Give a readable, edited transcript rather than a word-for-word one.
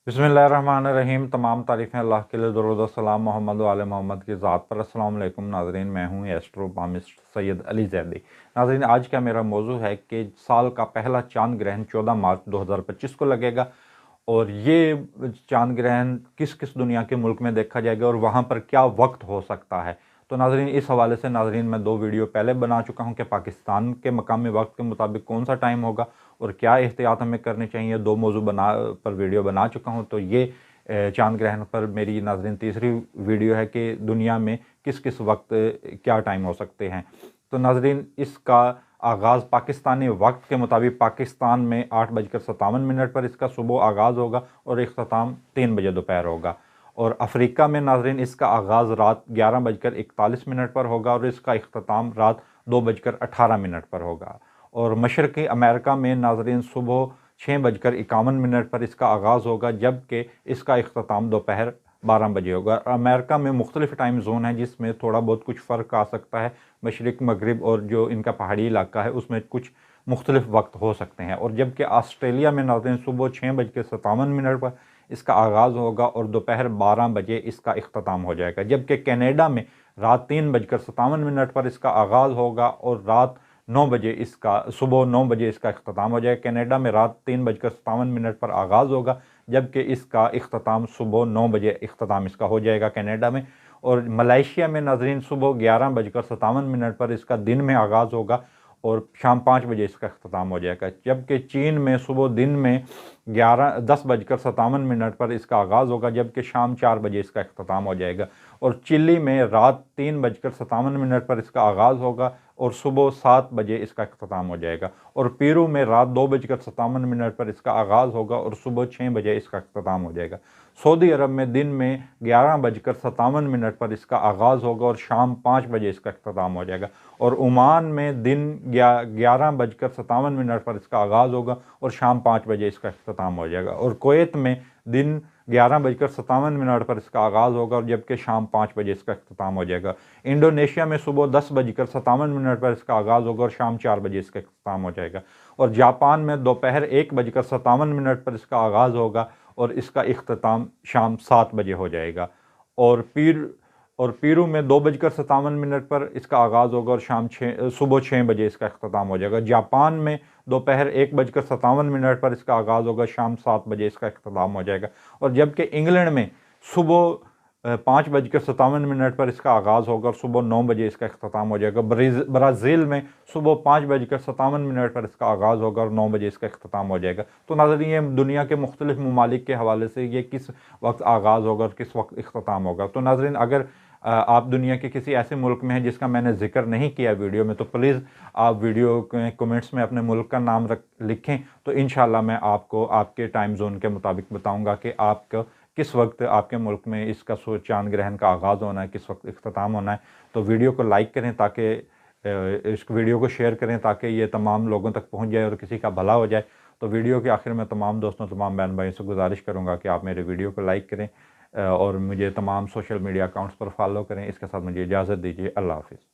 बिस्मिल्लाहिर्रहमानिर्रहीम। तमाम तारीफ़ें अल्लाह के लिए, दरूद व सलाम मोहम्मद व आले मोहम्मद की ज़ात पर। अस्सलाम वालेकुम नाज़रीन, मैं हूँ एस्ट्रोनॉमिस्ट सैयद अली ज़ैदी। नाज़रीन, आज का मेरा मौजू है कि साल का पहला चांद ग्रहण 14 मार्च 2025 को लगेगा और ये चांद ग्रहण किस किस दुनिया के मुल्क में देखा जाएगा और वहाँ पर क्या वक्त हो सकता है। तो नाज़रीन, इस हवाले से नाज़रीन मैं 2 वीडियो पहले बना चुका हूँ कि पाकिस्तान के मकामी वक्त के मुताबिक कौन सा टाइम होगा और क्या एहतियात हमें करनी चाहिए। 2 मौजू पर वीडियो बना चुका हूँ। तो ये चांद ग्रहण पर मेरी नाज़रीन तीसरी वीडियो है कि दुनिया में किस किस वक्त क्या टाइम हो सकते हैं। तो नाज़रीन, इसका आगाज़ पाकिस्तानी वक्त के मुताबिक पाकिस्तान में 8:57 पर इसका सुबह आगाज़ होगा और इख्तिताम 3 बजे दोपहर होगा। और अफ्रीका में नाज़रीन इसका आगाज़ रात 11:41 पर होगा और इसका इख्तिताम रात 2:18 पर होगा। और मशरक़ी अमेरिका में नाज़रीन सुबह 6:51 पर इसका आगाज़ होगा, जबकि इसका इख्तिताम दोपहर 12 बजे होगा। अमेरिका में मुख्तलिफ़ टाइम ज़ोन हैं जिसमें थोड़ा बहुत कुछ फ़र्क आ सकता है। मशरिक़, मगरिब और जो इनका पहाड़ी इलाका है उसमें कुछ मुख्तलिफ़ वक्त हो सकते हैं। और जबकि ऑस्ट्रेलिया में नाज़रीन सुबह 6:57 पर इसका आगाज़ होगा और दोपहर 12 बजे इसका इख्तिताम हो जाएगा। जबकि कनाडा में रात 3:57 पर इसका आगाज़ होगा और रात 9 बजे इसका सुबह 9 बजे इसका इख्तिताम हो जाएगा। कनाडा में रात 3:57 पर आगाज़ होगा, जबकि इसका इख्तिताम सुबह 9 बजे इख्तिताम इसका हो जाएगा कनाडा में। और मलेशिया में नाज़रीन सुबह 11:57 पर इसका दिन में आगाज़ होगा और शाम 5 बजे इसका इख्तिताम हो जाएगा। जबकि चीन में सुबह दिन में 10:57 पर इसका आगाज़ होगा, जबकि शाम 4 बजे इसका इख्तिताम हो जाएगा। और चिली में रात 3:57 पर इसका आगाज़ होगा और सुबह 7 बजे इसका इख्तिताम हो जाएगा। और पेरू में रात 2:57 पर इसका आगाज़ होगा और सुबह 6 बजे इसका इख्तिताम हो जाएगा। सऊदी अरब में दिन में 11:57 पर इसका आगाज़ होगा और शाम 5 बजे इसका इख्तिताम हो जाएगा। और ओमान में दिन 11:57 पर इसका आगाज़ होगा और शाम 5 बजे इसका इख्तिताम हो जाएगा। और कुवैत में दिन 11:57 पर इसका आगाज़ होगा और जबकि शाम 5 बजे इसका इख्तिताम हो जाएगा। इंडोनेशिया में सुबह 10:57 पर इसका आगाज़ होगा और शाम 4 बजे इसका इख्तिताम हो जाएगा। और जापान में दोपहर 1:57 पर इसका आगाज़ होगा और इसका इख्तिताम शाम 7 बजे हो जाएगा। और पेरू में 2:57 पर इसका आगाज़ होगा और सुबह 6 बजे इसका इख्तिताम हो जाएगा। जापान में दोपहर 1:57 पर इसका आगाज़ होगा, शाम 7 बजे इसका इख्तिताम हो जाएगा। और जबकि इंग्लैंड में सुबह 5:57 पर इसका आगाज़ होगा और सुबह 9 बजे इसका इख्तिताम हो जाएगा। ब्राज़ील में सुबह 5:57 पर इसका आगाज़ होगा और 9 बजे इसका इख्तिताम हो जाएगा। तो नाज़रीन, ये दुनिया के मुख्तलिफ़ ममालिक के हवाले से ये किस वक्त आगाज़ होगा और किस वक्त इख्तिताम होगा। तो नाज़रीन, अगर आप दुनिया के किसी ऐसे मुल्क में हैं जिसका मैंने ज़िक्र नहीं किया वीडियो में, तो प्लीज़ आप वीडियो के कमेंट्स में अपने मुल्क का नाम लिखें। तो इंशाल्लाह मैं आपको आपके टाइम जोन के मुताबिक बताऊंगा कि आपका किस वक्त आपके मुल्क में इसका चांद ग्रहण का आगाज़ होना है, किस वक्त इख्तिताम होना है। तो वीडियो को लाइक करें ताकि इस वीडियो को शेयर करें ताकि ये तमाम लोगों तक पहुँच जाए और किसी का भला हो जाए। तो वीडियो के आखिर में तमाम दोस्तों, तमाम बहन भाइयों से गुजारिश करूँगा कि आप मेरे वीडियो को लाइक करें और मुझे तमाम सोशल मीडिया अकाउंट्स पर फॉलो करें। इसके साथ मुझे इजाज़त दीजिए। अल्लाह हाफ़िज़।